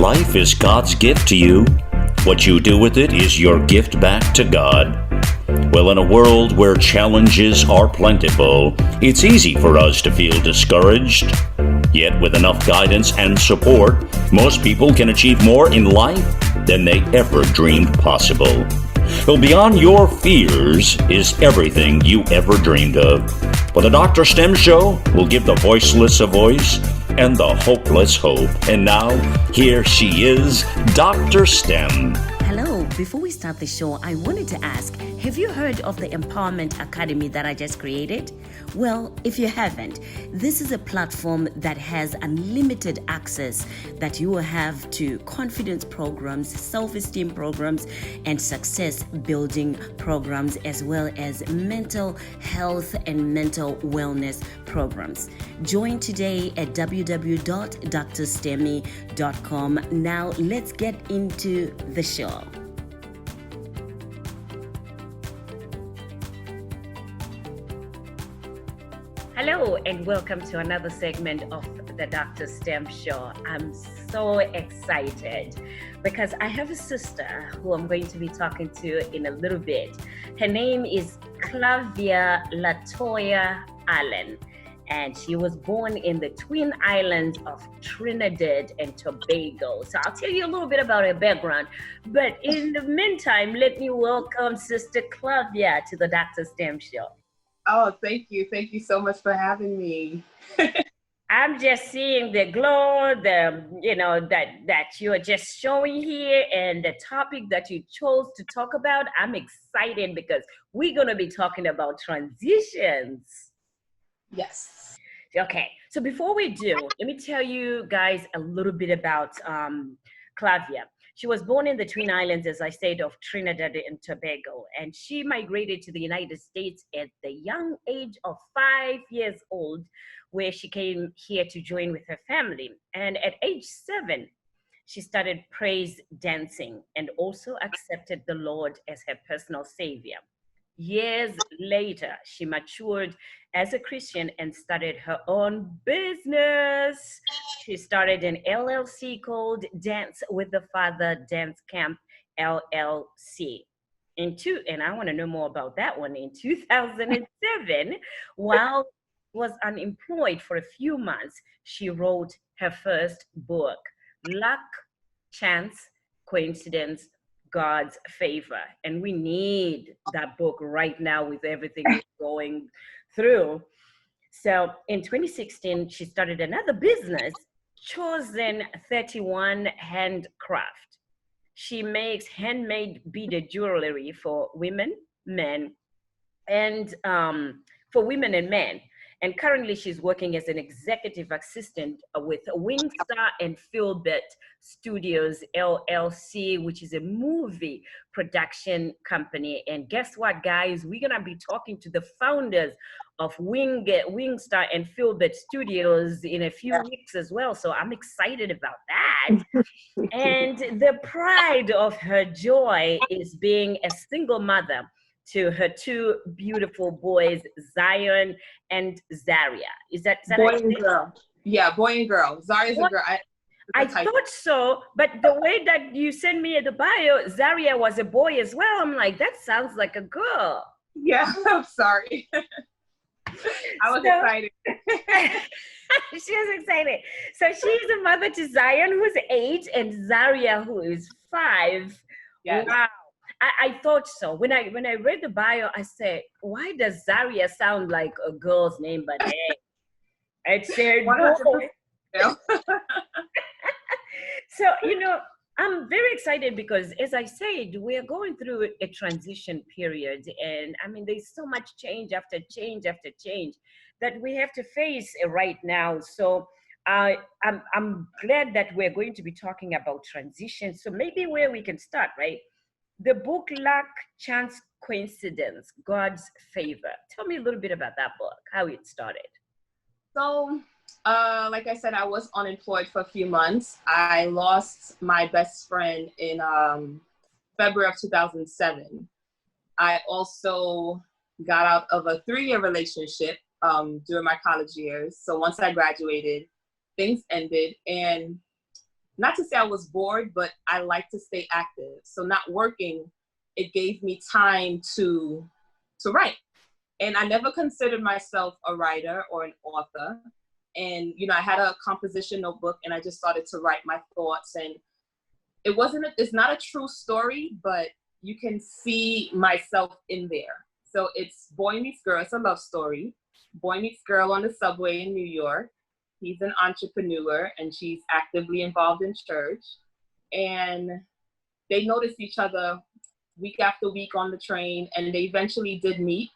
life is God's gift to you. What you do with it is your gift back to God. Well, in a world where challenges are plentiful, it's easy for us to feel discouraged. Yet with enough guidance and support, most people can achieve more in life than they ever dreamed possible. Well, beyond your fears is everything you ever dreamed of. For the Dr. STEM Show will give the voiceless a voice and the hopeless hope. And now, here she is, Dr. STEM. Hello, before we start the show, I wanted to ask, have you heard of the Empowerment Academy that I just created? Well, if you haven't, this is a platform that has unlimited access that you will have to confidence programs, self-esteem programs, and success building programs, as well as mental health and mental wellness programs. Join today at www.drstemi.com. Now, let's get into the show. Hello and welcome to another segment of the Dr. STEM Show. I'm so excited because I have a sister who I'm going to be talking to in a little bit. Her name is Clavia La'Toya Allen, and she was born in the Twin Islands of Trinidad and Tobago. So I'll tell you a little bit about her background. But in the meantime, let me welcome Sister Clavia to the Dr. STEM Show. Oh, thank you. Thank you so much for having me. I'm just seeing the glow, that you're just showing here, and the topic that you chose to talk about. I'm excited because we're going to be talking about transitions. Yes. Okay. So before we do, let me tell you guys a little bit about Clavia. She was born in the Twin Islands, as I said, of Trinidad and Tobago, and she migrated to the United States at the young age of 5 years old, where she came here to join with her family. And at age 7, she started praise dancing and also accepted the Lord as her personal savior. Years later, she matured as a Christian and started her own business. She started an LLC called Dance with the Father Dance Camp LLC. And I want to know more about that one. In 2007, while was unemployed for a few months, she wrote her first book, Luck, Chance, Coincidence, God's Favor. And we need that book right now with everything we're going through. So in 2016, she started another business, Chosen 31 Handcraft. She makes handmade beaded jewelry for women, men, and for women and men. And currently she's working as an executive assistant with WINGSTER PHILIBERT Studios LLC, which is a movie production company. And guess what, guys? We're going to be talking to the founders of WINGSTER PHILIBERT Studios in a few weeks as well. So I'm excited about that. And the pride of her joy is being a single mother to her two beautiful boys, Zion and Zaria. Is that boy and girl? Yeah, boy and girl. Zaria's a girl. I thought so, but the way that you sent me the bio, Zaria was a boy as well. I'm like, that sounds like a girl. Yeah, I'm sorry. I was excited. She was excited. So she's a mother to Zion, who's 8, and Zaria, who is 5. Yes. Wow. I thought so. When I read the bio, I said, why does Zaria sound like a girl's name? But hey, I said, boy. So, I'm very excited because, as I said, we are going through a transition period. And I mean, there's so much change after change after change that we have to face right now. So I'm glad that we're going to be talking about transition. So maybe where we can start, right? The book, Luck, Chance, Coincidence, God's Favor. Tell me a little bit about that book, how it started. So, like I said, I was unemployed for a few months. I lost my best friend in February of 2007. I also got out of a 3-year relationship during my college years. So once I graduated, things ended. And not to say I was bored, but I like to stay active. So not working, it gave me time to write. And I never considered myself a writer or an author. And, you know, I had a composition notebook and I just started to write my thoughts. And it's not a true story, but you can see myself in there. So it's Boy Meets Girl. It's a love story. Boy meets girl on the subway in New York. He's an entrepreneur and she's actively involved in church. And they noticed each other week after week on the train, and they eventually did meet,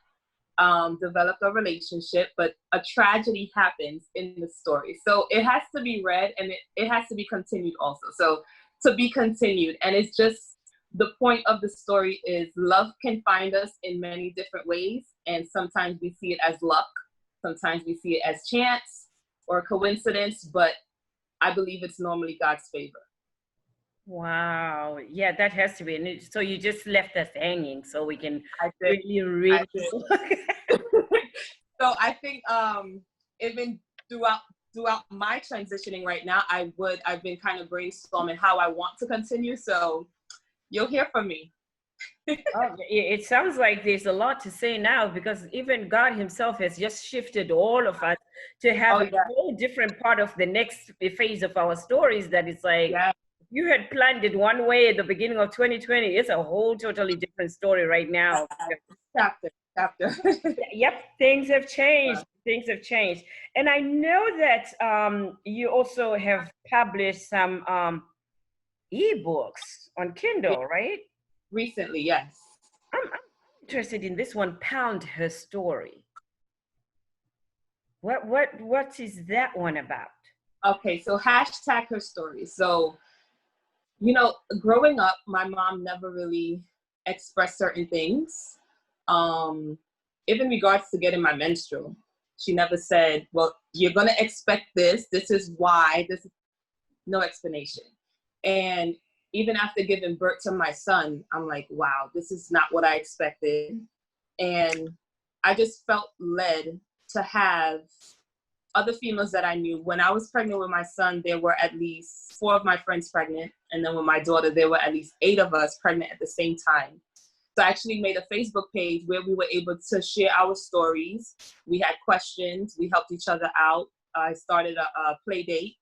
developed a relationship, but a tragedy happens in the story. So it has to be read, and it has to be continued also. So to be continued. And it's just, the point of the story is love can find us in many different ways. And sometimes we see it as luck. Sometimes we see it as chance or coincidence, but I believe it's normally God's favor. Wow. Yeah, that has to be. And so you just left us hanging so we can really read. So I think even throughout my transitioning right now, I've been kind of brainstorming how I want to continue. So you'll hear from me. It sounds like there's a lot to say now, because even God himself has just shifted all of us to have a whole different part of the next phase of our stories, that it's like, you had planned it one way at the beginning of 2020. It's a whole totally different story right now. Chapter. Yep, things have changed. Things have changed. And I know that you also have published some ebooks on Kindle, right? Recently, yes. I'm interested in this one, Pound Her Story. What is that one about? Okay, so hashtag her story. So, you know, growing up, my mom never really expressed certain things. Even in regards to getting my menstrual, she never said, well, you're gonna expect this. This is why. This is no explanation. And even after giving birth to my son, I'm like, wow, this is not what I expected. And I just felt led to have other females that I knew. When I was pregnant with my son, there were at least 4 of my friends pregnant. And then with my daughter, there were at least 8 of us pregnant at the same time. So I actually made a Facebook page where we were able to share our stories. We had questions. We helped each other out. I started a play date.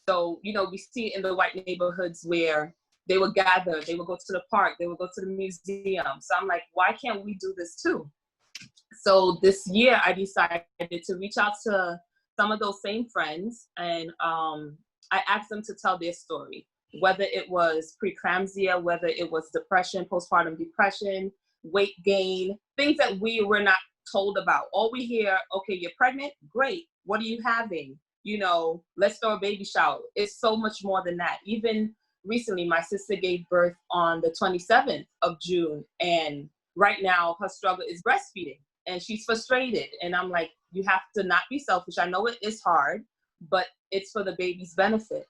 So, you know, we see it in the white neighborhoods where they would gather, they would go to the park, they would go to the museum. So I'm like, why can't we do this too? So this year I decided to reach out to some of those same friends, and I asked them to tell their story, whether it was preeclampsia, whether it was depression, postpartum depression, weight gain, things that we were not told about. All we hear, okay, you're pregnant, great. What are you having? You know, let's throw a baby shower. It's so much more than that. Even recently, my sister gave birth on the 27th of June. And right now her struggle is breastfeeding and she's frustrated. And I'm like, you have to not be selfish. I know it is hard, but it's for the baby's benefit,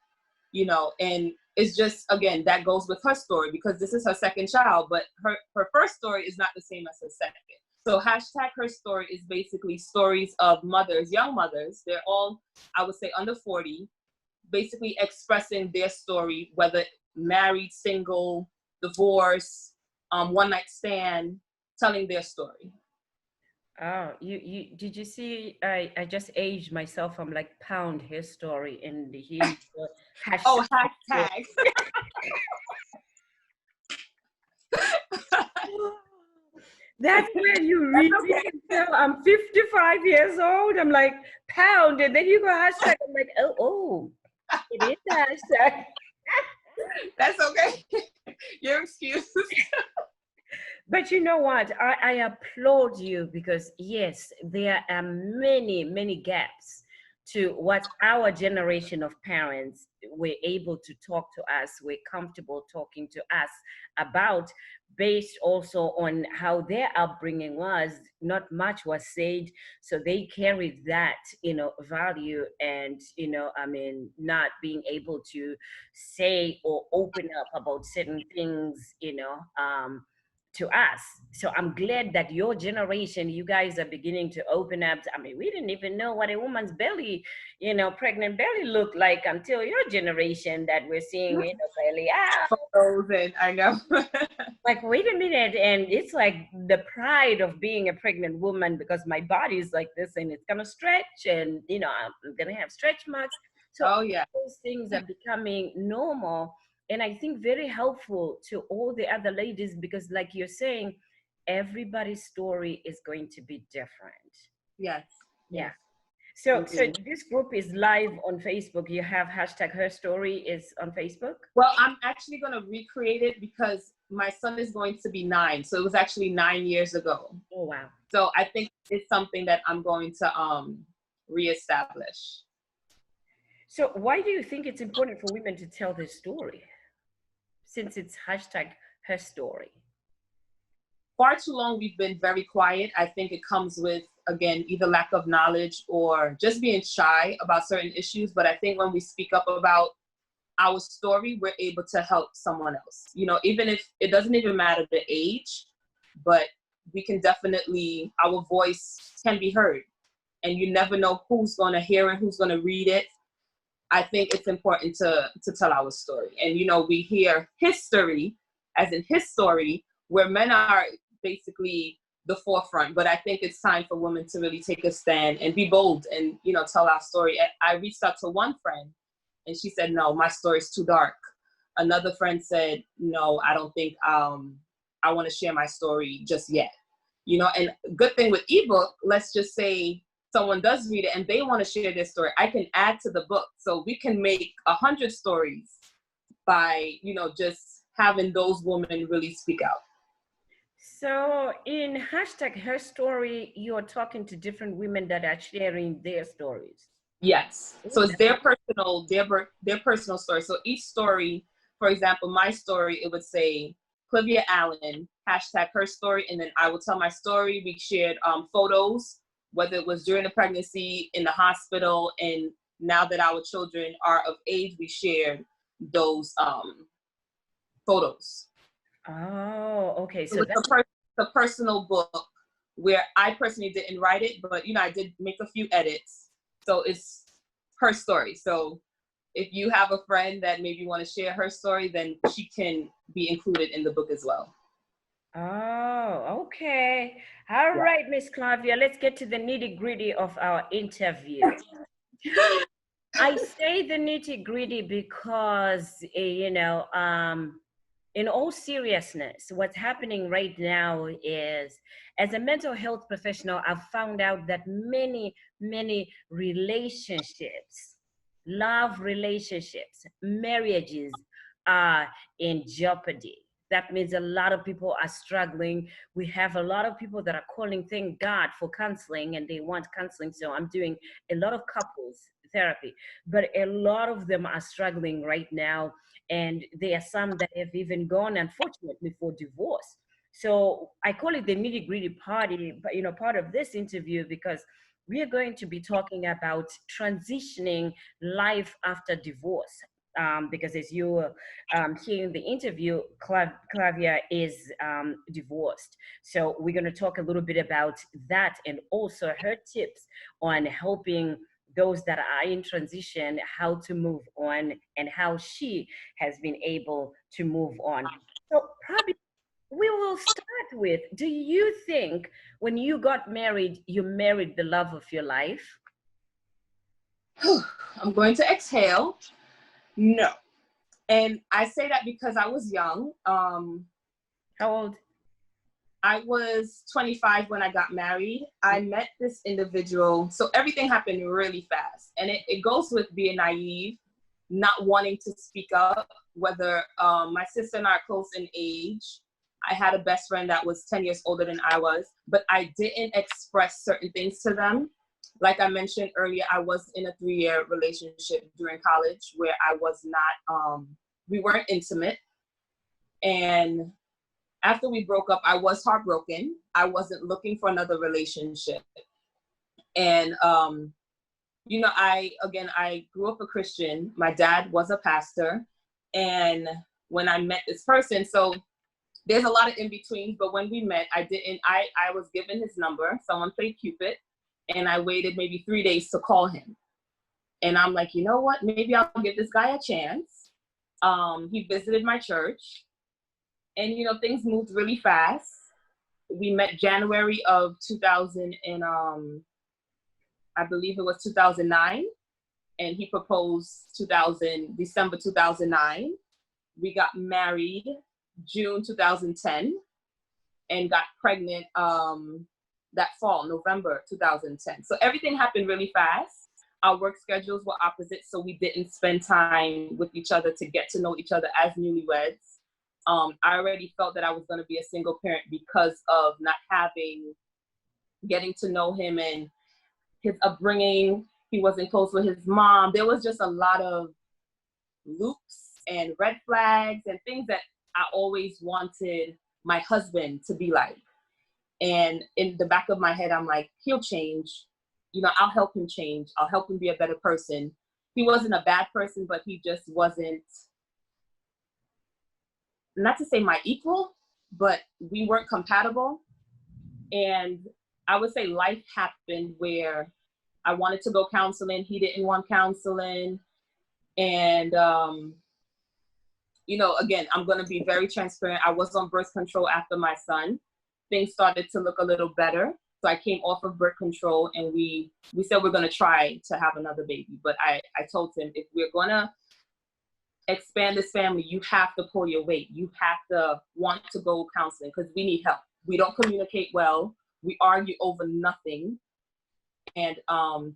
you know. And it's just, again, that goes with her story because this is her second child, but her first story is not the same as her second. So hashtag her story is basically stories of mothers, young mothers. They're all, I would say, under 40, basically expressing their story, whether married, single, divorce, one night stand, telling their story. Oh, you did you see? I just aged myself. I'm like, pound his story in the huge hashtag. Oh, hashtag. That's when you really can tell I'm 55 years old. I'm like, pound, and then you go hashtag. I'm like, oh, it is hashtag. That's okay. Your excuse. But you know what? I applaud you because yes, there are many, many gaps to what our generation of parents were able to talk to us, were comfortable talking to us about, based also on how their upbringing was. Not much was said, so they carried that, value, and not being able to say or open up about certain things, to us. So I'm glad that your generation, you guys are beginning to open up. I mean, we didn't even know what a woman's belly, pregnant belly looked like until your generation that we're seeing, belly out. Photos, and I know. Like, wait a minute. And it's like the pride of being a pregnant woman, because my body's like this and it's going to stretch, and, I'm going to have stretch marks. So oh yeah, those things are becoming normal. And I think very helpful to all the other ladies, because like you're saying, everybody's story is going to be different. yes, Yeah. yes. So this group is live on Facebook. You have hashtag Her Story is on Facebook? Well, I'm actually going to recreate it because my son is going to be 9. So it was actually 9 years ago. Oh, wow. So I think it's something that I'm going to reestablish. So why do you think it's important for women to tell their story, since it's hashtag Her Story? Far too long, we've been very quiet. I think it comes with, again, either lack of knowledge or just being shy about certain issues. But I think when we speak up about our story, we're able to help someone else. Even if it doesn't even matter the age, but we can definitely, our voice can be heard. And you never know who's going to hear it, who's going to read it. I think it's important to tell our story. And, we hear history, as in his story, where men are basically the forefront. But I think it's time for women to really take a stand and be bold and, tell our story. I reached out to one friend and she said, no, my story's too dark. Another friend said, no, I don't think I want to share my story just yet. And good thing with ebook, let's just say someone does read it and they want to share their story, I can add to the book. So we can make 100 stories by, just having those women really speak out. So in hashtag Her Story, you're talking to different women that are sharing their stories. Yes. So it's their personal story. So each story, for example, my story, it would say Clavia Allen, hashtag Her Story. And then I will tell my story. We shared photos, whether it was during the pregnancy, in the hospital, and now that our children are of age, we shared those photos. Oh, okay. So it's a personal book where I personally didn't write it, but I did make a few edits. So it's her story. So if you have a friend that maybe want to share her story, then she can be included in the book as well. Oh, okay. All right, Miss Clavia, let's get to the nitty-gritty of our interview. I say the nitty-gritty because, in all seriousness, what's happening right now is, as a mental health professional, I've found out that many relationships, love relationships, marriages are in jeopardy. That means a lot of people are struggling. We have a lot of people that are calling, thank God, for counseling, and they want counseling. So I'm doing a lot of couples therapy, but a lot of them are struggling right now. And there are some that have even gone, unfortunately, for divorce. So I call it the nitty-gritty party, but part of this interview, because we are going to be talking about transitioning life after divorce. Because as you hear in the interview, Clavia is divorced. So we're going to talk a little bit about that, and also her tips on helping those that are in transition, how to move on, and how she has been able to move on. So probably we will start with, do you think when you got married, you married the love of your life? I'm going to exhale. No. And I say that because I was young. How old? I was 25 when I got married. I met this individual. So everything happened really fast. And it goes with being naive, not wanting to speak up, whether my sister and I are close in age. I had a best friend that was 10 years older than I was, but I didn't express certain things to them. Like I mentioned earlier, I was in a 3-year relationship during college where I was not, we weren't intimate. And after we broke up, I was heartbroken. I wasn't looking for another relationship. And, I grew up a Christian. My dad was a pastor. And when I met this person, so there's a lot of in-betweens, but when we met, I was given his number. Someone played Cupid, and I waited maybe 3 days to call him. And I'm like, you know what? Maybe I'll give this guy a chance. He visited my church, and, you know, things moved really fast. We met January of 2000 and I believe it was 2009, and he proposed December 2009. We got married June 2010 and got pregnant that fall, November 2010. So everything happened really fast. Our work schedules were opposite, so we didn't spend time with each other to get to know each other as newlyweds. I already felt that I was going to be a single parent because of not getting to know him and his upbringing. He wasn't close with his mom. There was just a lot of loops and red flags and things that I always wanted my husband to be like. And in the back of my head, I'm like, he'll change. You know, I'll help him change. I'll help him be a better person. He wasn't a bad person, but he just wasn't, not to say my equal, but we weren't compatible. And I would say life happened where I wanted to go counseling. He didn't want counseling. And, you know, again, I'm going to be very transparent. I was on birth control after my son. Things started to look a little better. So I came off of birth control, and we said we're going to try to have another baby. But I told him, if we're going to expand this family, you have to pull your weight. You have to want to go counseling because we need help. We don't communicate well. We argue over nothing. And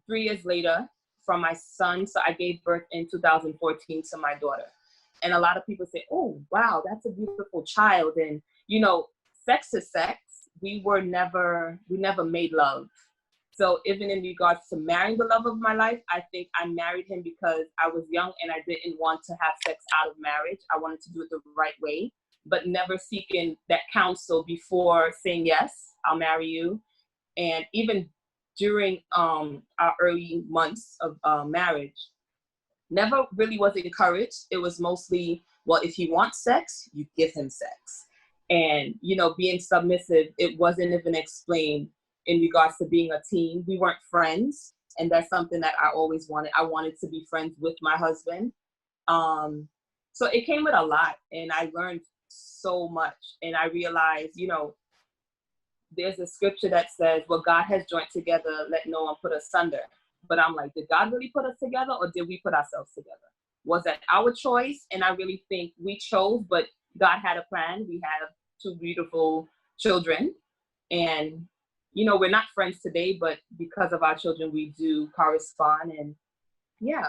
3 years later, from my son, so I gave birth in 2014 to my daughter. And a lot of people say, oh, wow, that's a beautiful child. And, you know, sex is sex. We never made love. So even in regards to marrying the love of my life, I think I married him because I was young and I didn't want to have sex out of marriage. I wanted to do it the right way, but never seeking that counsel before saying, yes, I'll marry you. And even during our early months of marriage, never really was encouraged. It was mostly, well, if he wants sex, you give him sex. And, you know, being submissive, it wasn't even explained in regards to being a team. We weren't friends. And that's something that I always wanted. I wanted to be friends with my husband. So it came with a lot, and I learned so much. And I realized, you know, there's a scripture that says, what God has joined together, let no one put asunder. But I'm like, did God really put us together, or did we put ourselves together? Was that our choice? And I really think we chose, but God had a plan. We have 2 beautiful children. And, you know, we're not friends today, but because of our children, we do correspond. And yeah.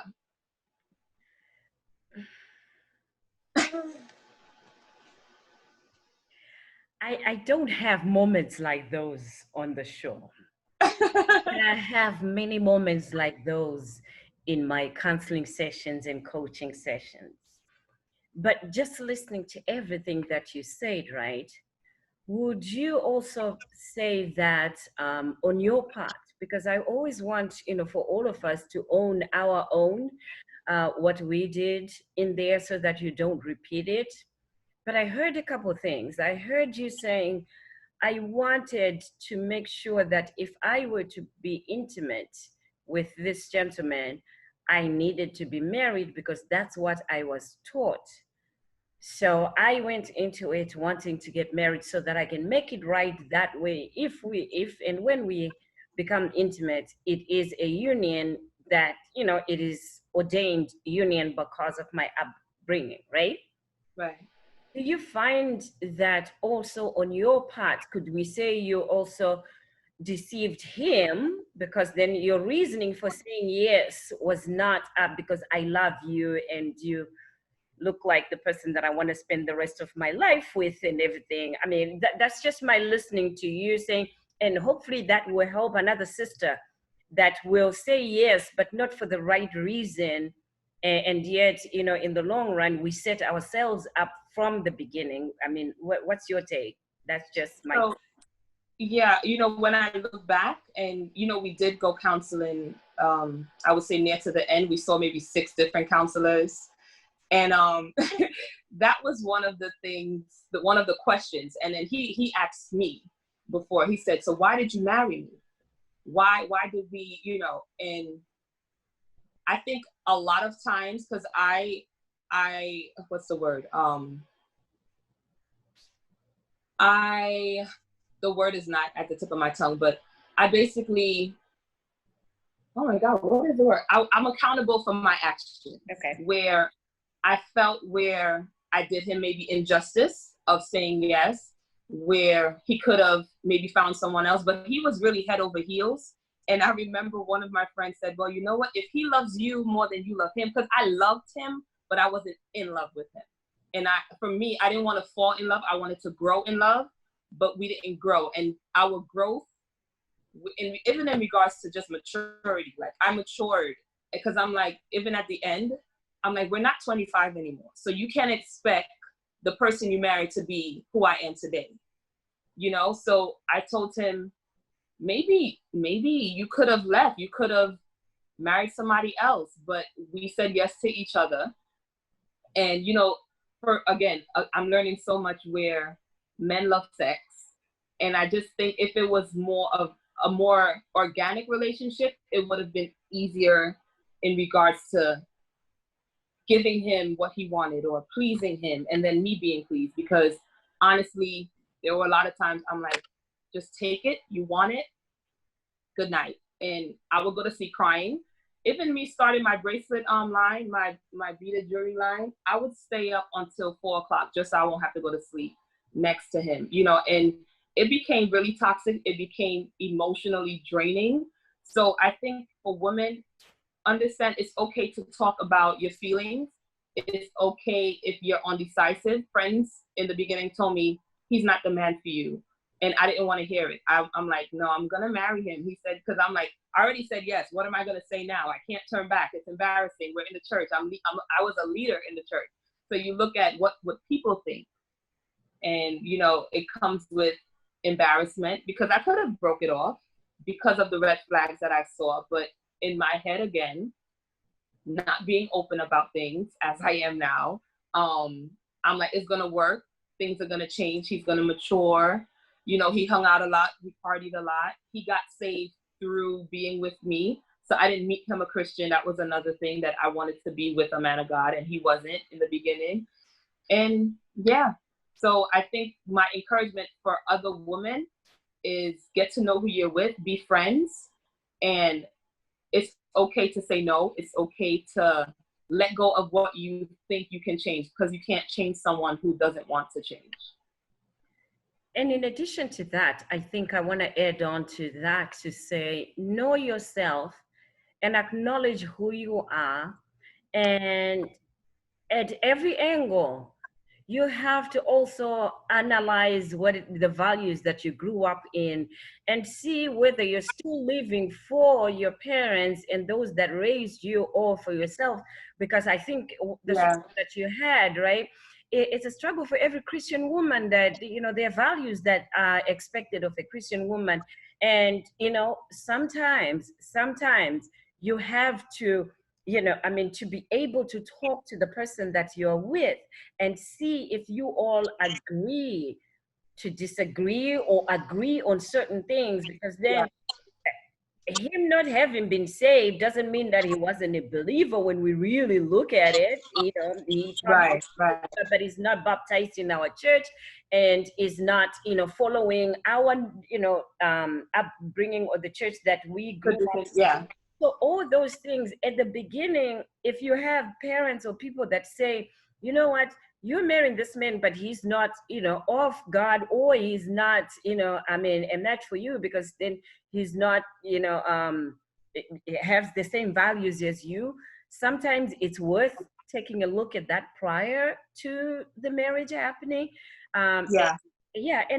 I don't have moments like those on the show. I have many moments like those in my counseling sessions and coaching sessions. But just listening to everything that you said, right? Would you also say that on your part, because I always want, you know, for all of us to own our own, what we did in there so that you don't repeat it. But I heard a couple of things. I heard you saying, I wanted to make sure that if I were to be intimate with this gentleman, I needed to be married because that's what I was taught. So I went into it wanting to get married so that I can make it right that way. If and when we become intimate, it is a union that, you know, it is ordained union because of my upbringing, right? Right. Do you find that also on your part, could we say you also deceived him, because then your reasoning for saying yes was not because I love you and you look like the person that I want to spend the rest of my life with and everything? I mean, that's just my listening to you saying, and hopefully that will help another sister that will say yes, but not for the right reason. And yet, you know, in the long run, we set ourselves up from the beginning. I mean, what's your take? That's just my... So, yeah, you know, when I look back and, you know, we did go counseling, I would say near to the end, we saw maybe 6 different counselors. And that was one of the things, one of the questions. And then he asked me before, he said, so why did you marry me? Why did we, and I think a lot of times, because I, what's the word? The word is not at the tip of my tongue, but I basically, oh my God, what is the word? I'm accountable for my actions. Okay. Where I felt where I did him maybe injustice of saying yes, where he could have maybe found someone else, but he was really head over heels. And I remember one of my friends said, well, you know what? If he loves you more than you love him, because I loved him, but I wasn't in love with him. And for me, I didn't want to fall in love. I wanted to grow in love, but we didn't grow. And our growth, even in regards to just maturity, like I matured, because I'm like, even at the end, I'm like, we're not 25 anymore. So you can't expect the person you married to be who I am today. So I told him, maybe you could have left. You could have married somebody else, but we said yes to each other. And, I'm learning so much where men love sex. And I just think if it was more of a more organic relationship, it would have been easier in regards to giving him what he wanted or pleasing him, and then me being pleased. Because honestly, there were a lot of times I'm like, just take it, you want it, good night. And I would go to sleep crying. Even me starting my bracelet line, my beaded jewelry line, I would stay up until 4 o'clock just so I won't have to go to sleep next to him, and it became really toxic. It became emotionally draining. So I think for women, understand it's okay to talk about your feelings. It's okay if you're undecisive. Friends in the beginning told me, he's not the man for you. And I didn't want to hear it. I'm like, no, I'm going to marry him. He said, because I'm like, I already said yes. What am I going to say now? I can't turn back. It's embarrassing. We're in the church. I was a leader in the church. So you look at what people think. And, it comes with embarrassment, because I could have broke it off because of the red flags that I saw. But in my head, again, not being open about things as I am now, I'm like, it's going to work. Things are going to change. He's going to mature. He hung out a lot. We partied a lot. He got saved through being with me. So I didn't meet him a Christian. That was another thing, that I wanted to be with a man of God, and he wasn't in the beginning. And yeah, so I think my encouragement for other women is get to know who you're with, be friends, and it's okay to say no. It's okay to let go of what you think you can change, because you can't change someone who doesn't want to change. And in addition to that, I think I want to add on to that to say, know yourself and acknowledge who you are. And at every angle, you have to also analyze the values that you grew up in, and see whether you're still living for your parents and those that raised you, or for yourself. Because I think the struggle that you had, right? It's a struggle for every Christian woman, that, there are values that are expected of a Christian woman. And, sometimes you have to, to be able to talk to the person that you're with and see if you all agree to disagree or agree on certain things. Because then him not having been saved doesn't mean that he wasn't a believer when we really look at it. He right. But he's not baptized in our church, and is not, following our, upbringing or the church that we grew up. Yeah. So all those things at the beginning, if you have parents or people that say, you know what, you're marrying this man, but he's not, of God, or he's not, a match for you, because then he's not, has the same values as you. Sometimes it's worth taking a look at that prior to the marriage happening. And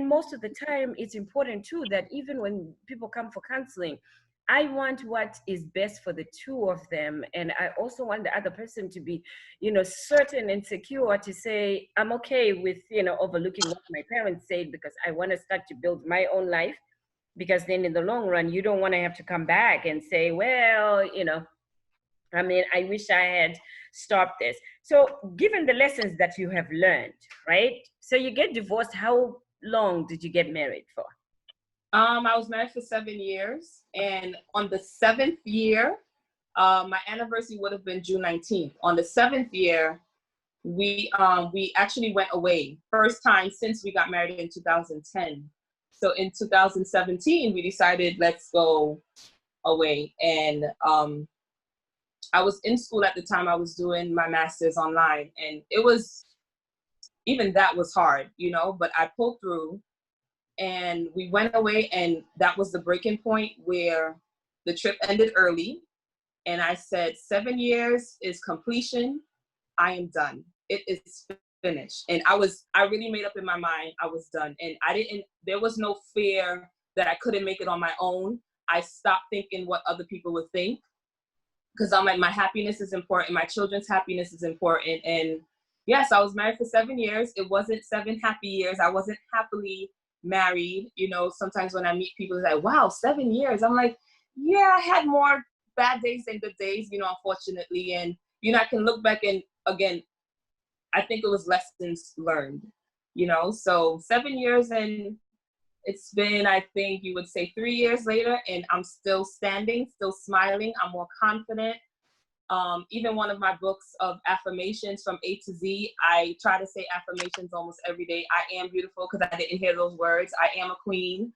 most of the time, it's important too that even when people come for counseling, I want what is best for the two of them. And I also want the other person to be, certain and secure to say, I'm okay with, overlooking what my parents said, because I want to start to build my own life. Because then in the long run, you don't want to have to come back and say, well, I mean, I wish I had stopped this. So given the lessons that you have learned, right? So you get divorced. How long did you get married for? I was married for 7 years, and on the 7th year, my anniversary would have been June 19th. On the 7th year, we actually went away. First time since we got married in 2010. So in 2017, we decided, let's go away. And I was in school at the time. I was doing my master's online, and it was, even that was hard, you know, but I pulled through. And we went away, and that was the breaking point where the trip ended early. And I said, 7 years is completion. I am done. It is finished. And I really made up in my mind, I was done. And there was no fear that I couldn't make it on my own. I stopped thinking what other people would think, because I'm like, my happiness is important. My children's happiness is important. And yes, I was married for 7 years. It wasn't 7 happy years. I wasn't happily married. You know, sometimes when I meet people, it's like, wow, 7 years. I'm like, yeah, I had more bad days than good days, you know, unfortunately. And, you know, I can look back, and again, I think it was lessons learned, you know. So 7 years, and it's been, I think you would say 3 years later, and I'm still standing, still smiling. I'm more confident. Even one of my books of affirmations, from A to Z, I try to say affirmations almost every day. I am beautiful, because I didn't hear those words. I am a queen.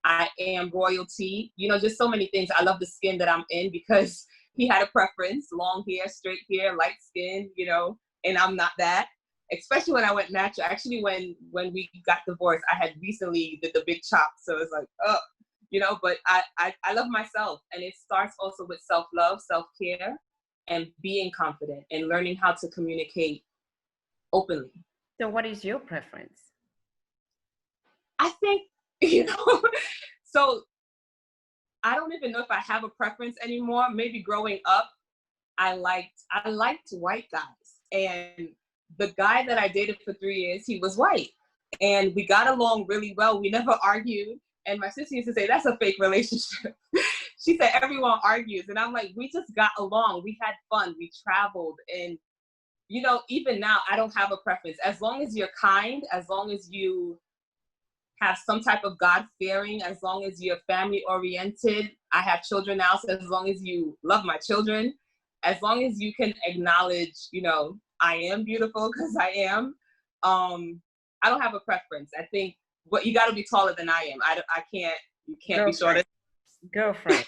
I am royalty. You know, just so many things. I love the skin that I'm in, because he had a preference: long hair, straight hair, light skin, you know, and I'm not that. Especially when I went natural. Actually, when we got divorced, I had recently did the big chop. So it's like, oh, you know, but I love myself. And it starts also with self-love, self-care, and being confident, and learning how to communicate openly. So what is your preference? I think, you know, so I don't even know if I have a preference anymore. Maybe growing up, I liked white guys. And the guy that I dated for 3 years, he was white. And we got along really well. We never argued. And my sister used to say, that's a fake relationship. She said, everyone argues. And I'm like, we just got along. We had fun. We traveled. And, you know, even now, I don't have a preference. As long as you're kind, as long as you have some type of God-fearing, as long as you're family-oriented. I have children now, so as long as you love my children, as long as you can acknowledge, you know, I am beautiful, because I am. I don't have a preference. I think you got to be taller than I am. You can't be shorter. Girlfriend,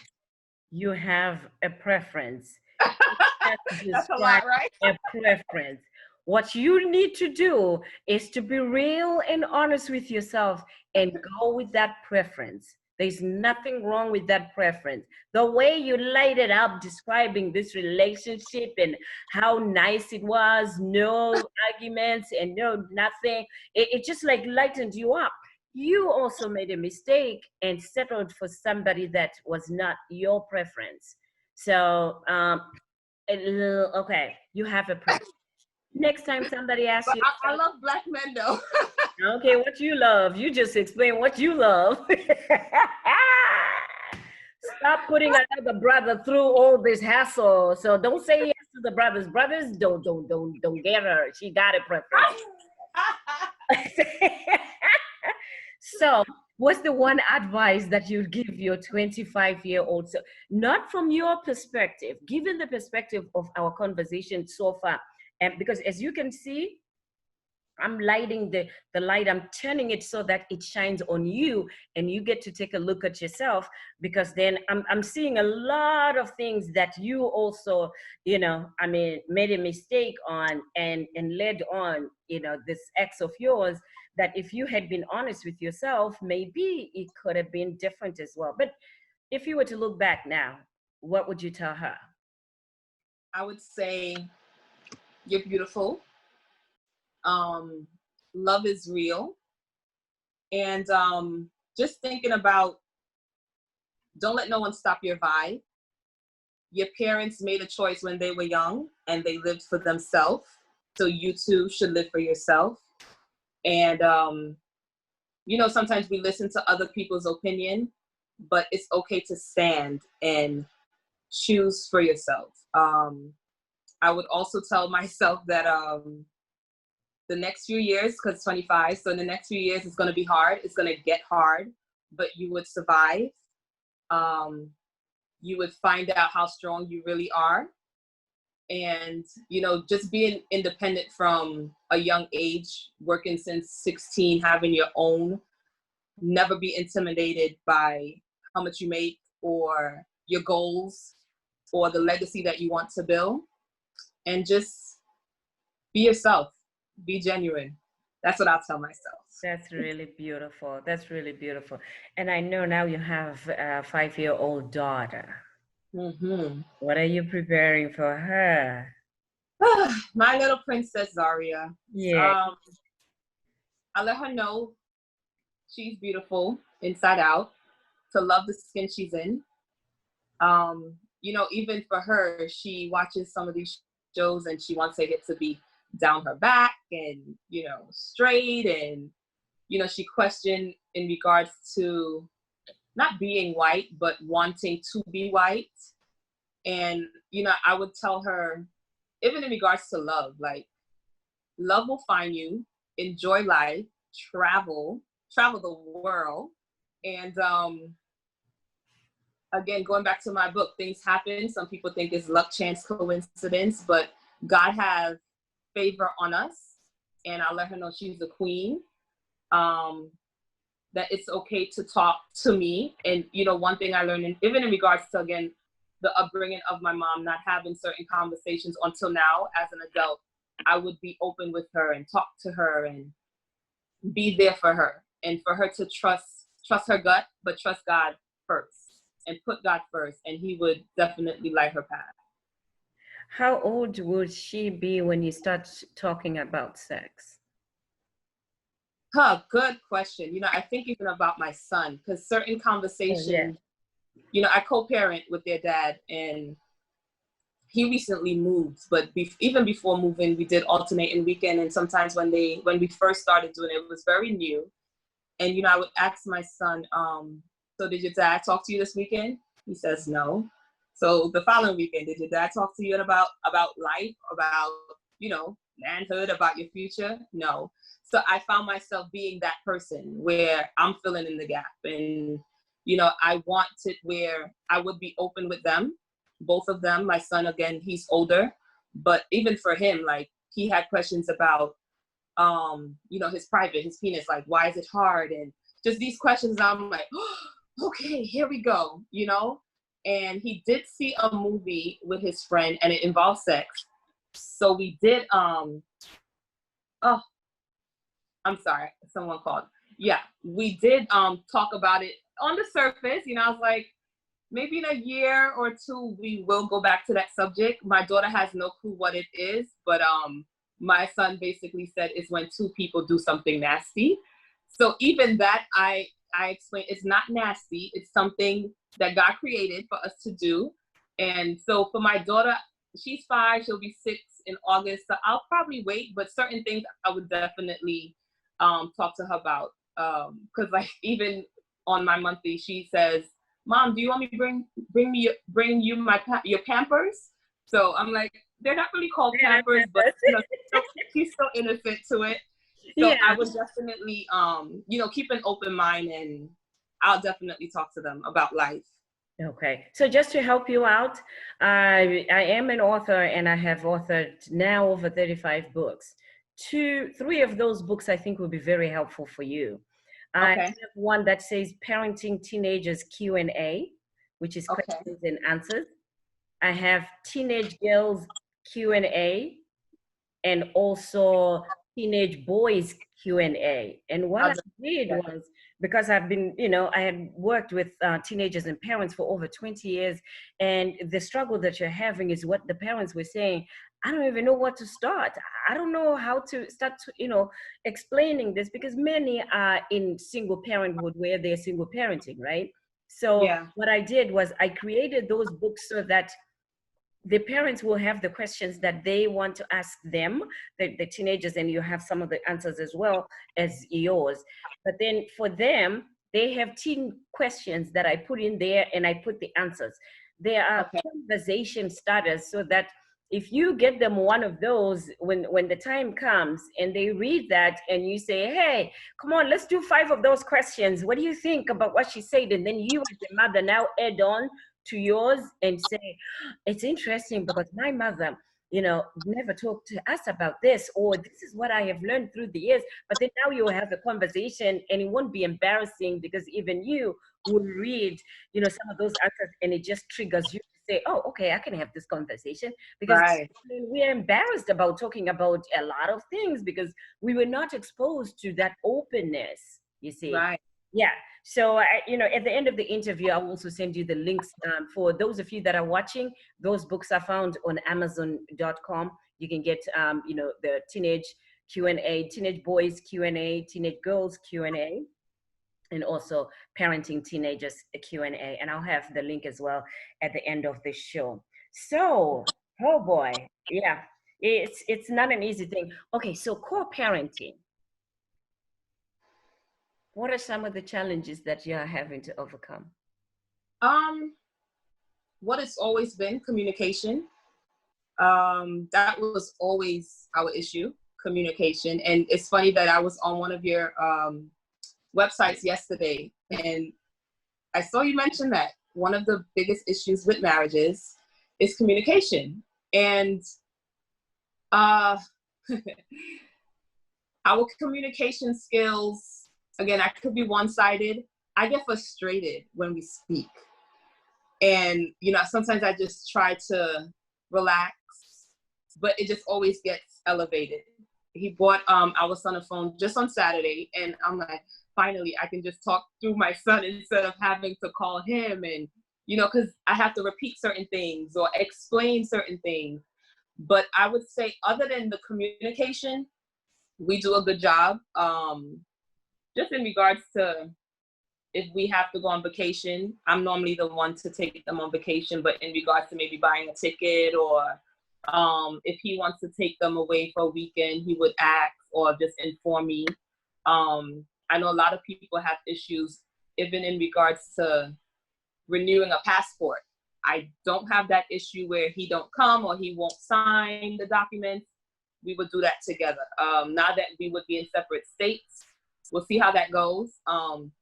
you have a preference. That's a lot, right? A preference. What you need to do is to be real and honest with yourself and go with that preference. There's nothing wrong with that preference. The way you light it up describing this relationship and how nice it was, no arguments and no nothing, it just like lightened you up. You also made a mistake and settled for somebody that was not your preference. So, okay, you have a preference. Next time somebody asks you. I love black men though. Okay, what you love. You just explain what you love. Stop putting another brother through all this hassle. So don't say yes to the brothers. Brothers, don't get her. She got a preference. So what's the one advice that you'd give your 25-year-old self? Not from your perspective, given the perspective of our conversation so far. And because as you can see, I'm lighting the light, I'm turning it so that it shines on you and you get to take a look at yourself, because then I'm seeing a lot of things that you also, you know, I mean, made a mistake on and led on, you know, this ex of yours, that if you had been honest with yourself, maybe it could have been different as well. But if you were to look back now, what would you tell her? I would say, you're beautiful. Love is real. And just thinking about, don't let no one stop your vibe. Your parents made a choice when they were young and they lived for themselves. So you too should live for yourself. And, you know, sometimes we listen to other people's opinion, but it's okay to stand and choose for yourself. I would also tell myself that the next few years, because 25, so in the next few years, it's going to be hard. It's going to get hard, but you would survive. You would find out how strong you really are. And, you know, just being independent from a young age, working since 16, having your own, never be intimidated by how much you make or your goals or the legacy that you want to build. And just be yourself, be genuine. That's what I'll tell myself. That's really beautiful. That's really beautiful. And I know now you have a 5-year-old daughter. Mm-hmm. What are you preparing for her? My little princess, Zaria. Yeah. I let her know she's beautiful inside out, to love the skin she's in. You know, even for her, she watches some of these shows and she wants her hair to be down her back and, you know, straight. And, you know, she questioned in regards to not being white, but wanting to be white. And, you know, I would tell her, even in regards to love, like, love will find you, enjoy life, travel the world. And again, going back to my book, things happen. Some people think it's luck, chance, coincidence, but God has favor on us. And I'll let her know she's a queen. That it's okay to talk to me. And, you know, one thing I learned, even in regards to, again, the upbringing of my mom, not having certain conversations until now as an adult, I would be open with her and talk to her and be there for her, and for her to trust her gut, but trust God first and put God first, and he would definitely light her path. How old would she be when you start talking about sex? Good question. You know, I think even about my son, because certain conversations, you know, I co-parent with their dad, and he recently moved, but even before moving, we did alternating weekend. And sometimes when we first started doing it, it was very new. And, you know, I would ask my son, so did your dad talk to you this weekend? He says, no. So the following weekend, did your dad talk to you about life, about, you know, manhood, about your future? No. So I found myself being that person where I'm filling in the gap. And, you know, I want it where I would be open with them, both of them. My son, again, he's older, but even for him, like, he had questions about, you know, his penis, like, why is it hard? And just these questions, I'm like, oh, okay, here we go, you know? And he did see a movie with his friend and it involved sex. So we did, oh, I'm sorry, someone called. Yeah, we did talk about it on the surface. You know, I was like, maybe in a year or two, we will go back to that subject. My daughter has no clue what it is, but my son basically said it's when two people do something nasty. So even that, I explained, it's not nasty. It's something that God created for us to do. And so for my daughter, she's 5, she'll be 6 in August. So I'll probably wait, but certain things I would definitely talk to her about. Cause like even on my monthly, she says, Mom, do you want me to bring you your Pampers? So I'm like, they're not really called Pampers, but you know, she's so innocent to it. So yeah. I would definitely, you know, keep an open mind, and I'll definitely talk to them about life. Okay, so just to help you out, I am an author, and I have authored now over 35 books. 3 of those books I think will be very helpful for you. I have one that says Parenting Teenagers Q&A, which is questions and answers. I have Teenage Girls Q&A, and also Teenage Boys Q&A. And what I did was, because I've been, you know, I had worked with teenagers and parents for over 20 years, and the struggle that you're having is what the parents were saying. I don't even know what to start. I don't know how to start, you know, explaining this, because many are in single parenthood where they're single parenting, right? So what I did was I created those books so that the parents will have the questions that they want to ask them, the teenagers, and you have some of the answers as well as yours. But then for them, they have teen questions that I put in there, and I put the answers. There are Okay. conversation starters, so that if you get them one of those when the time comes and they read that and you say, hey, come on, let's do 5 of those questions. What do you think about what she said? And then you as the mother now add on to yours and say, it's interesting because my mother, never talked to us about this, or this is what I have learned through the years. But then now you have a conversation and it won't be embarrassing because even you will read, some of those answers and it just triggers you to say, oh, okay, I can have this conversation because Right. we're embarrassed about talking about a lot of things because we were not exposed to that openness, you see. Right. Yeah. So, at the end of the interview, I'll also send you the links for those of you that are watching. Those books are found on Amazon.com. You can get, the teenage Q&A, teenage boys Q&A, teenage girls Q&A, and also parenting teenagers Q&A. And I'll have the link as well at the end of the show. So, oh boy, yeah, it's not an easy thing. Okay, so co-parenting. What are some of the challenges that you're having to overcome? What it's always been, communication. That was always our issue, communication. And it's funny that I was on one of your websites yesterday and I saw you mention that one of the biggest issues with marriages is communication. And our communication skills, again, I could be one-sided. I get frustrated when we speak. And, sometimes I just try to relax, but it just always gets elevated. He bought our son a phone just on Saturday, and I'm like, finally, I can just talk through my son instead of having to call him. And, because I have to repeat certain things or explain certain things. But I would say other than the communication, we do a good job. Just in regards to if we have to go on vacation, I'm normally the one to take them on vacation, but in regards to maybe buying a ticket or if he wants to take them away for a weekend, he would ask or just inform me. I know a lot of people have issues even in regards to renewing a passport. I don't have that issue where he don't come or he won't sign the documents. We would do that together. Now that we would be in separate states, we'll see how that goes.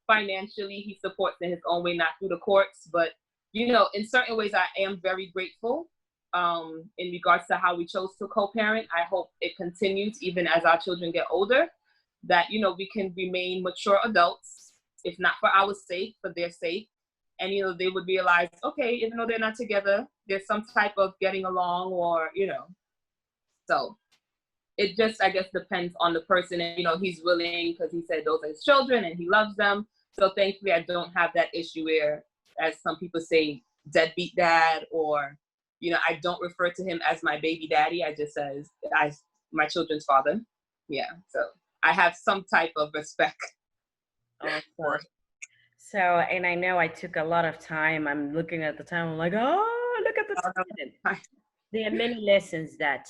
Financially, he supports in his own way, not through the courts. But, in certain ways, I am very grateful in regards to how we chose to co-parent. I hope it continues even as our children get older, that, we can remain mature adults, if not for our sake, for their sake. And, they would realize, okay, even though they're not together, there's some type of getting along or, so. It just, I guess, depends on the person. And, he's willing because he said those are his children and he loves them. So thankfully, I don't have that issue where, as some people say, deadbeat dad, or, I don't refer to him as my baby daddy. I just says, my children's father. Yeah. So I have some type of respect for him. So, and I know I took a lot of time. I'm looking at the time. I'm like, oh, look at the time. There are many lessons that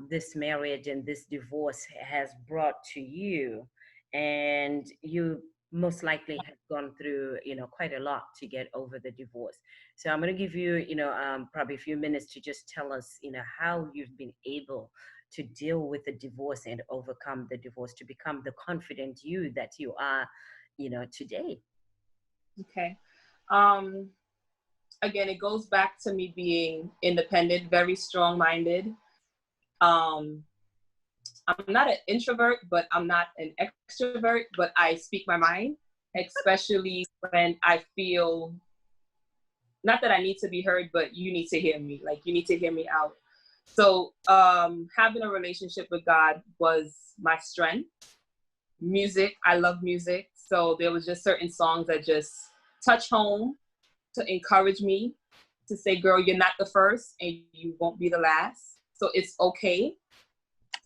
this marriage and this divorce has brought to you, and you most likely have gone through, quite a lot to get over the divorce. So I'm going to give you, probably a few minutes to just tell us, how you've been able to deal with the divorce and overcome the divorce to become the confident you that you are, today. Okay. Again, it goes back to me being independent, very strong-minded. I'm not an introvert, but I'm not an extrovert, but I speak my mind, especially when I feel, not that I need to be heard, but you need to hear me. Like, you need to hear me out. So having a relationship with God was my strength. Music, I love music. So there was just certain songs that just touch home, to encourage me, to say, girl, you're not the first and you won't be the last. So it's okay.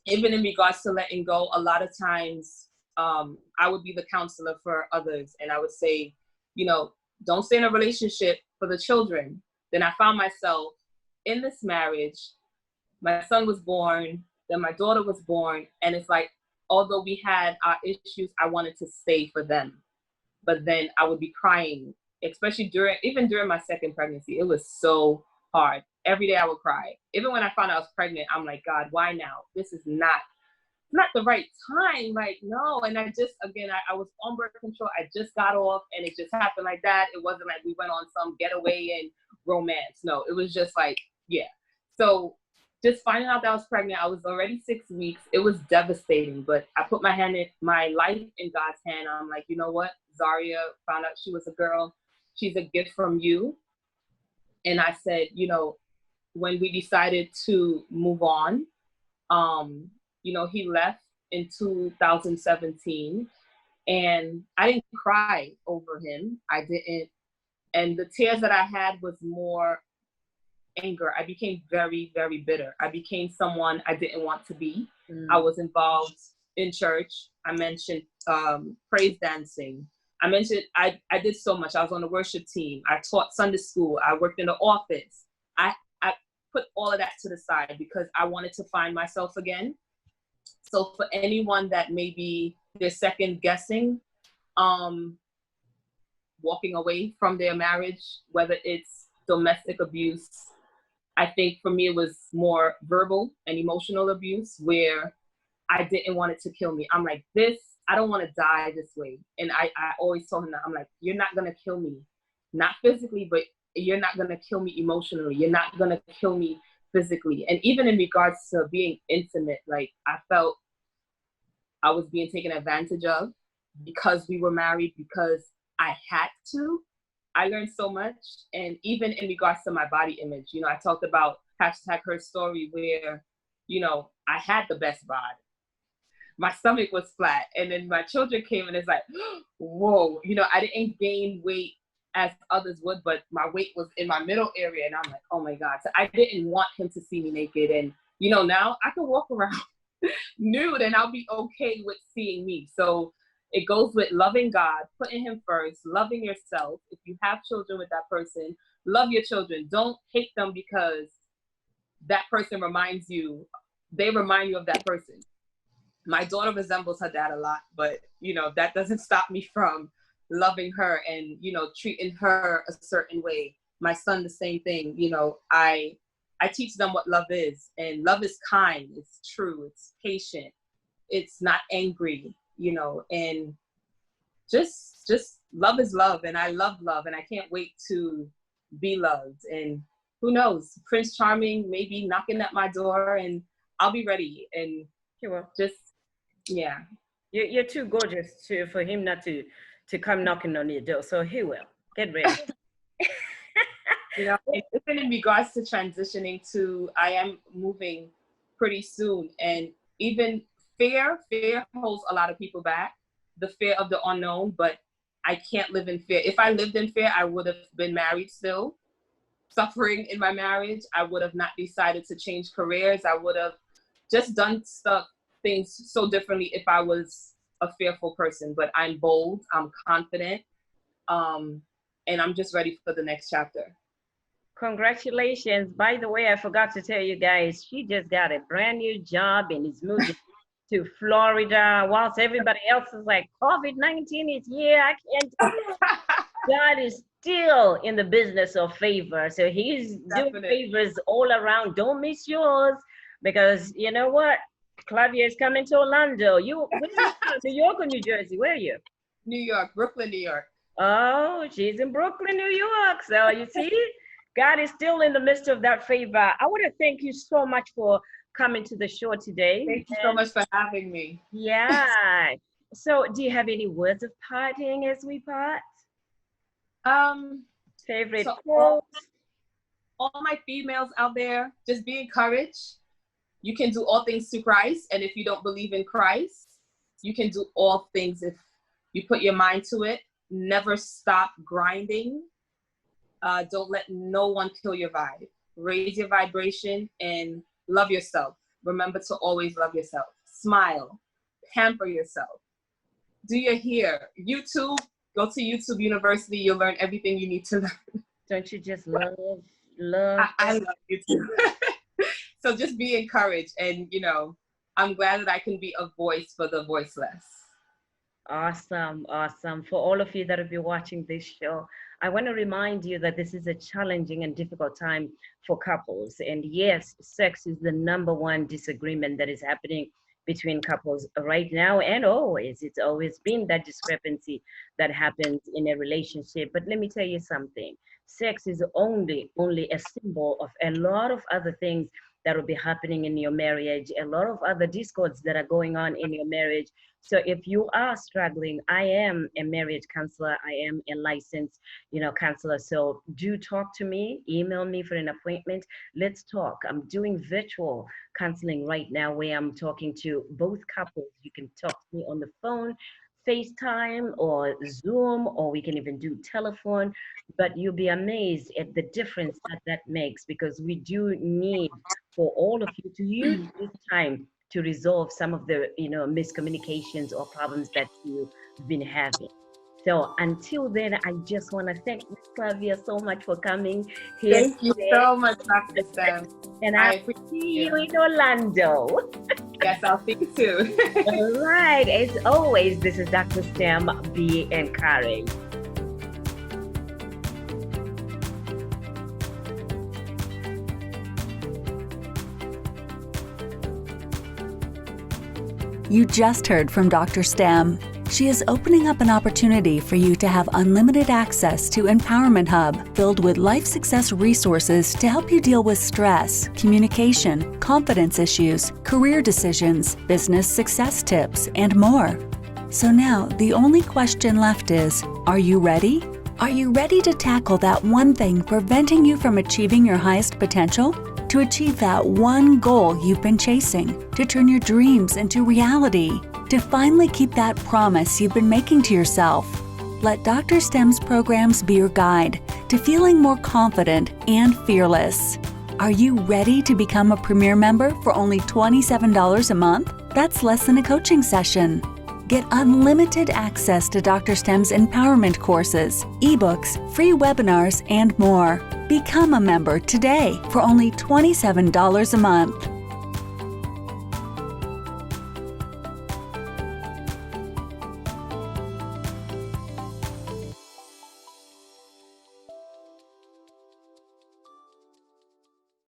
Even in regards to letting go, a lot of times I would be the counselor for others. And I would say, don't stay in a relationship for the children. Then I found myself in this marriage. My son was born, then my daughter was born. And it's like, although we had our issues, I wanted to stay for them. But then I would be crying especially even during my second pregnancy. It was so hard. Every day I would cry. Even when I found out I was pregnant, I'm like, God, why now? This is not the right time. Like, no. And I just, again, I was on birth control. I just got off and it just happened like that. It wasn't like we went on some getaway and romance. No, it was just like, yeah. So just finding out that I was pregnant, I was already 6 weeks. It was devastating, but I put my life in God's hand. I'm like, you know what? Zaria found out she was a girl. She's a gift from you. And I said, you know, when we decided to move on, you know, he left in 2017 and I didn't cry over him. I didn't. And the tears that I had was more anger. I became very, very bitter. I became someone I didn't want to be. I was involved in church. I mentioned praise dancing. I mentioned I did so much. I was on the worship team. I taught Sunday school. I worked in the office. I put all of that to the side because I wanted to find myself again. So for anyone that maybe they're second guessing, walking away from their marriage, whether it's domestic abuse, I think for me it was more verbal and emotional abuse where I didn't want it to kill me. I'm like, I don't want to die this way. And I always told him that, I'm like, you're not going to kill me, not physically, but you're not going to kill me emotionally. You're not going to kill me physically. And even in regards to being intimate, like I felt I was being taken advantage of because we were married, because I had to. I learned so much. And even in regards to my body image, you know, I talked about #HerStory where, you know, I had the best bod. My stomach was flat. And then my children came and it's like, whoa, you know, I didn't gain weight as others would, but my weight was in my middle area. And I'm like, oh my God. So I didn't want him to see me naked. And, you know, now I can walk around nude and I'll be okay with seeing me. So it goes with loving God, putting him first, loving yourself. If you have children with that person, love your children. Don't hate them because that person they remind you of that person. My daughter resembles her dad a lot, but, you know, that doesn't stop me from loving her and, you know, treating her a certain way. My son, the same thing. You know, I teach them what love is, and love is kind, it's true, it's patient, it's not angry, you know, and just love is love, and I love love, and I can't wait to be loved. And who knows, Prince Charming may be knocking at my door, and I'll be ready. And yeah. You're too gorgeous for him not to come knocking on your door. So he will. Get ready. You know, and even in regards to transitioning to, I am moving pretty soon. And even fear holds a lot of people back. The fear of the unknown, but I can't live in fear. If I lived in fear, I would have been married still, suffering in my marriage. I would have not decided to change careers. I would have just done things so differently if I was a fearful person. But I'm bold, I'm confident, and I'm just ready for the next chapter. Congratulations. By the way, I forgot to tell you guys, she just got a brand new job and is moving to Florida, whilst everybody else is like, COVID-19 is here. I can't. God is still in the business of favor. So he's doing favors all around. Don't miss yours, because you know what? Clavia is coming to Orlando. New York or New Jersey? Where are you? New York, Brooklyn, New York. Oh, she's in Brooklyn, New York. So you see, God is still in the midst of that favor. I want to thank you so much for coming to the show today. Thank you so much for having me. Yeah. So do you have any words of parting as we part? Favorite quote? All my females out there, just be encouraged. You can do all things through Christ. And if you don't believe in Christ, you can do all things if you put your mind to it. Never stop grinding. Don't let no one kill your vibe. Raise your vibration and love yourself. Remember to always love yourself. Smile. Pamper yourself. Do your hair. YouTube. Go to YouTube University. You'll learn everything you need to learn. Don't you just love? I love YouTube. So just be encouraged. And, you know, I'm glad that I can be a voice for the voiceless. Awesome, awesome. For all of you that will be watching this show, I want to remind you that this is a challenging and difficult time for couples. And yes, sex is the number one disagreement that is happening between couples right now and always. It's always been that discrepancy that happens in a relationship. But let me tell you something. Sex is only a symbol of a lot of other things that will be happening in your marriage, a lot of other discords that are going on in your marriage. So if you are struggling, I am a marriage counselor. I am a licensed, counselor. So do talk to me, email me for an appointment. Let's talk. I'm doing virtual counseling right now where I'm talking to both couples. You can talk to me on the phone, FaceTime or Zoom, or we can even do telephone, but you'll be amazed at the difference that that makes, because we do need for all of you to use this time to resolve some of the miscommunications or problems that you've been having. So until then, I just want to thank Ms. Clavia so much for coming here. Thank you so much, Dr. Sam. And I see you in Orlando. Yes, I'll see you too. All right. As always, this is Dr. Stem. Be encouraged. You just heard from Dr. Stem. She is opening up an opportunity for you to have unlimited access to Empowerment Hub, filled with life success resources to help you deal with stress, communication, confidence issues, career decisions, business success tips, and more. So now, the only question left is, are you ready? Are you ready to tackle that one thing preventing you from achieving your highest potential? To achieve that one goal you've been chasing, to turn your dreams into reality, to finally keep that promise you've been making to yourself. Let Dr. Stem's programs be your guide to feeling more confident and fearless. Are you ready to become a Premier member for only $27 a month? That's less than a coaching session. Get unlimited access to Dr. Stem's empowerment courses, ebooks, free webinars, and more. Become a member today for only $27 a month.